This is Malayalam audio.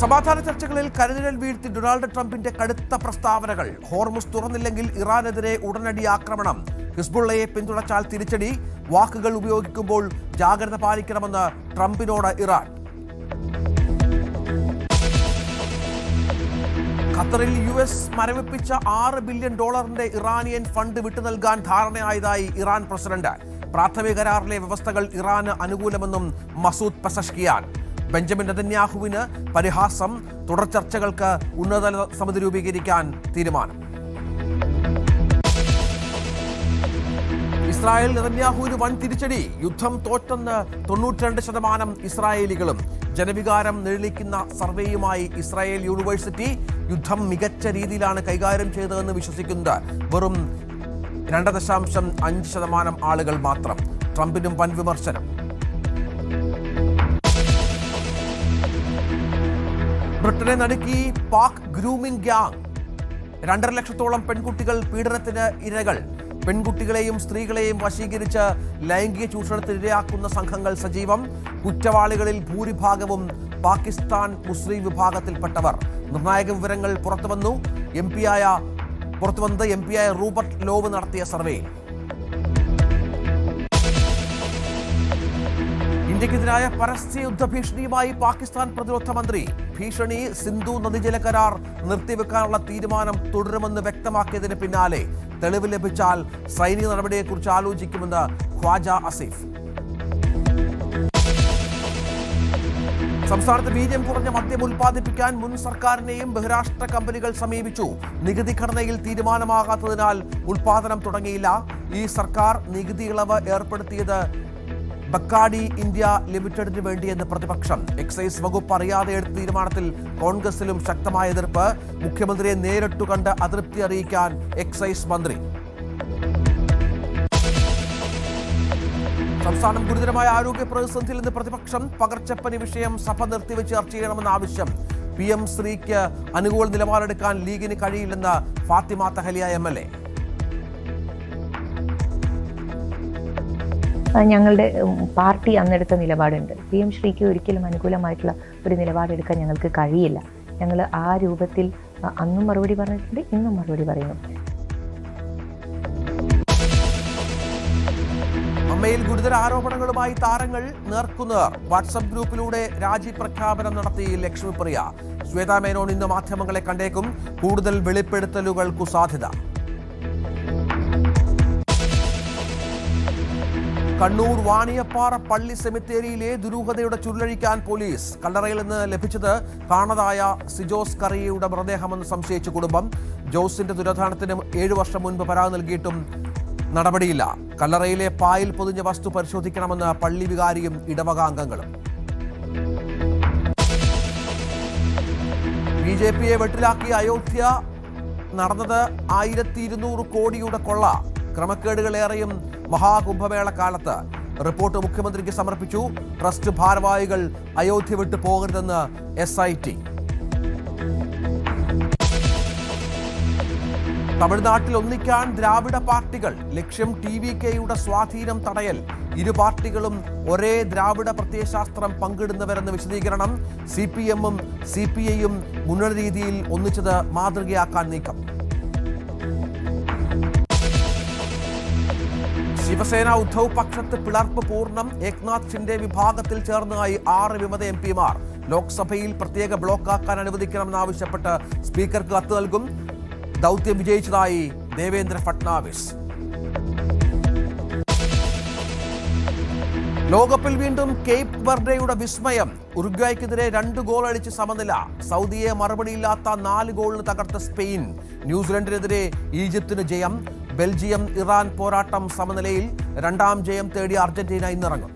സമാധാന ചർച്ചകളിൽ കരുനിഴൽ വീഴ്ത്തി ഡൊണാൾഡ് ട്രംപിന്റെ കടുത്ത പ്രസ്താവനകൾ. ഹോർമുസ് തുറന്നില്ലെങ്കിൽ ഇറാനെതിരെ ഉടനടി ആക്രമണം. ഹിസ്ബുള്ളയെ പിന്തുണച്ചാൽ തിരിച്ചടി. വാക്കുകൾ ഉപയോഗിക്കുമ്പോൾ ജാഗ്രത പാലിക്കണമെന്ന് ട്രംപിനോട് ഇറാൻ. ഖത്തറിൽ US മരവിപ്പിച്ച $6 ബില്യൺ ഇറാനിയൻ ഫണ്ട് വിട്ടു നൽകാൻ ധാരണയായതായി ഇറാൻ പ്രസിഡന്റ്. പ്രാഥമിക കരാറിലെ വ്യവസ്ഥകൾ ഇറാന് അനുകൂലമെന്നും മസൂദ് പെസഷ്കിയാൻ. ബെഞ്ചമിൻ നെതന്യാഹുവിന് പരിഹാസം. തുടർ ചർച്ചകൾക്ക് ഉന്നതതല സമിതി രൂപീകരിക്കാൻ തീരുമാനം. ഇസ്രായേൽ നെതന്യാഹുവിന് വൻ തിരിച്ചടി. യുദ്ധം തോറ്റെന്ന് 92% ഇസ്രായേലികളും. ജനവികാരം നിഴലിക്കുന്ന സർവേയുമായി ഇസ്രായേൽ യൂണിവേഴ്സിറ്റി. യുദ്ധം മികച്ച രീതിയിലാണ് കൈകാര്യം ചെയ്തതെന്ന് വിശ്വസിക്കുന്നത് വെറും 2.5% ആളുകൾ മാത്രം. ട്രംപിനും വൻ വിമർശനം. ബ്രിട്ടനെ നടുക്കി പാക് ഗ്രൂമിംഗ് ഗ്യാങ്. 2.5 ലക്ഷത്തോളം പെൺകുട്ടികൾ പീഡനത്തിന് ഇരകൾ. പെൺകുട്ടികളെയും സ്ത്രീകളെയും വശീകരിച്ച് ലൈംഗിക ചൂഷണത്തിന് ഇരയാക്കുന്ന സംഘങ്ങൾ സജീവം. കുറ്റവാളികളിൽ ഭൂരിഭാഗവും പാകിസ്ഥാൻ മുസ്ലിം വിഭാഗത്തിൽപ്പെട്ടവർ. നിർണായക വിവരങ്ങൾ പുറത്തുവന്നത് എം പിയായ റൂബർട്ട് ലോവ് നടത്തിയ സർവേയിൽ. ഇന്ത്യക്കെതിരായ പരസ്യ യുദ്ധഭീഷണിയുമായി പാകിസ്ഥാൻ പ്രതിരോധ മന്ത്രി. ഭീഷണി സിന്ധു നദീജല കരാർ നിർത്തിവെക്കാനുള്ള തീരുമാനം തുടരുമെന്ന് വ്യക്തമാക്കിയതിന് പിന്നാലെ തെളിവ് ലഭിച്ചാൽ സൈനിക നടപടിയെക്കുറിച്ച് ആലോചിക്കുമെന്ന് ഖ്വാജ അസീഫ്. സംസ്ഥാനത്ത് വീര്യം കുറഞ്ഞ മദ്യം ഉൽപ്പാദിപ്പിക്കാൻ മുൻ സർക്കാരിനെയും ബഹിരാഷ്ട്ര കമ്പനികൾ സമീപിച്ചു. നികുതി ഘടനയിൽ തീരുമാനമാകാത്തതിനാൽ ഉൽപ്പാദനം തുടങ്ങിയില്ല. ഈ സർക്കാർ നികുതി ഇളവ് ഏർപ്പെടുത്തിയത് ബക്കാഡി ഇന്ത്യ ലിമിറ്റഡിന് വേണ്ടിയെന്ന് പ്രതിപക്ഷം. എക്സൈസ് വകുപ്പ് അറിയാതെ എടുത്ത തീരുമാനത്തിൽ കോൺഗ്രസിലും ശക്തമായ എതിർപ്പ്. മുഖ്യമന്ത്രിയെ നേരിട്ടു കണ്ട് അതൃപ്തി അറിയിക്കാൻ എക്സൈസ് മന്ത്രി. സംസ്ഥാനം ഗുരുതരമായ ആരോഗ്യ പ്രതിസന്ധിയിൽ നിന്ന് പ്രതിപക്ഷം. പകർച്ചപ്പനി വിഷയം സഭ നിർത്തിവെച്ച് ചർച്ച ചെയ്യണമെന്ന ആവശ്യം. PM ശ്രീക്ക് അനുകൂല നിലപാടെടുക്കാൻ ലീഗിന് കഴിയില്ലെന്ന് ഫാത്തിമ തഹലിയ MLA. ഞങ്ങളുടെ പാർട്ടി അന്നെടുത്ത നിലപാടുണ്ട്. PM ശ്രീക്ക് ഒരിക്കലും അനുകൂലമായിട്ടുള്ള ഒരു നിലപാടെടുക്കാൻ ഞങ്ങൾക്ക് കഴിയില്ല. ഞങ്ങൾ ആ രൂപത്തിൽ അന്നും മറുപടി പറഞ്ഞിട്ടുണ്ട്, ഇന്നും മറുപടി പറയുന്നു. അമ്മയിൽ ഗുരുതര ആരോപണങ്ങളുമായി താരങ്ങൾ നേർക്കുനേർ. വാട്സ്ആപ്പ് ഗ്രൂപ്പിലൂടെ രാജി പ്രഖ്യാപനം നടത്തി ലക്ഷ്മിപ്രിയ. ശ്വേതാ മേനോൻ ഇന്ന് മാധ്യമങ്ങളെ കണ്ടേക്കും. കൂടുതൽ വെളിപ്പെടുത്തലുകൾക്കു സാധ്യത. കണ്ണൂർ വാണിയപ്പാറ പള്ളി സെമിത്തേരിയിലെ ദുരൂഹതയുടെ ചുരുളഴിക്കാൻ പോലീസ്. കല്ലറയിൽ നിന്ന് ലഭിച്ചത് കാണാതായ സിജോസ് കറിയയുടെ മൃതദേഹമെന്ന് സംശയിച്ച കുടുംബം. ജോസിന്റെ ദുരധാനത്തിന് 7 വർഷം മുൻപ് പരാതി നൽകിയിട്ടും നടപടിയില്ല. കല്ലറയിലെ പായിൽ പൊതിഞ്ഞ വസ്തു പരിശോധിക്കണമെന്ന് പള്ളി വികാരിയും ഇടവക അംഗങ്ങളും. BJPയെ വെട്ടിലാക്കിയ അയോധ്യ. നടന്നത് 1200 കോടിയുടെ കൊള്ള. ക്രമക്കേടുകളേറെയും മഹാകുംഭമേള കാലത്ത്. റിപ്പോർട്ട് മുഖ്യമന്ത്രിക്ക് സമർപ്പിച്ചു. ട്രസ്റ്റ് ഭാരവാഹികൾ അയോധ്യ വിട്ടു പോകരുതെന്ന് SIT. തമിഴ്നാട്ടിൽ ഒന്നിക്കാൻ ദ്രാവിഡ പാർട്ടികൾ. ലക്ഷ്യം TVKയുടെ സ്വാധീനം തടയൽ. ഇരു പാർട്ടികളും ഒരേ ദ്രാവിഡ പ്രത്യയശാസ്ത്രം പങ്കിടുന്നവരെന്ന് വിശദീകരണം. CPM-ഉം CPI-യും മുന്നണി രീതിയിൽ ഒന്നിച്ചത് മാതൃകയാക്കാൻ നീക്കം. ശിവസേന ഉദ്ധവ് പക്ഷത്ത് പിളർപ്പ് പൂർണ്ണം. ഏക്നാഥ് ഷിൻഡെ വിഭാഗത്തിൽ ചേർന്നതായി 6 വിമത MP-മാർ. ലോക്സഭയിൽ പ്രത്യേക ബ്ലോക്കാക്കാൻ അനുവദിക്കണമെന്നാവശ്യപ്പെട്ട് സ്പീക്കർക്ക് കത്ത് നൽകും. ദൗത്യം വിജയിച്ചതായി ദേവേന്ദ്ര ഫട്നാവിസ്. ലോകകപ്പിൽ വീണ്ടും കേപ്പ് വെർഡെയുടെ വിസ്മയം. ഉറുഗ്വായ്ക്കെതിരെ 2 ഗോൾ അടിച്ച് സമനില. സൗദിയെ മറുപടിയില്ലാത്ത 4 ഗോളിന് തകർത്ത സ്പെയിൻ. ന്യൂസിലൻഡിനെതിരെ ഈജിപ്തിന് ജയം. ബെൽജിയം ഇറാൻ പോരാട്ടം സമനിലയിൽ. 2ാം ജയം തേടി അർജന്റീന ഇന്നിറങ്ങും.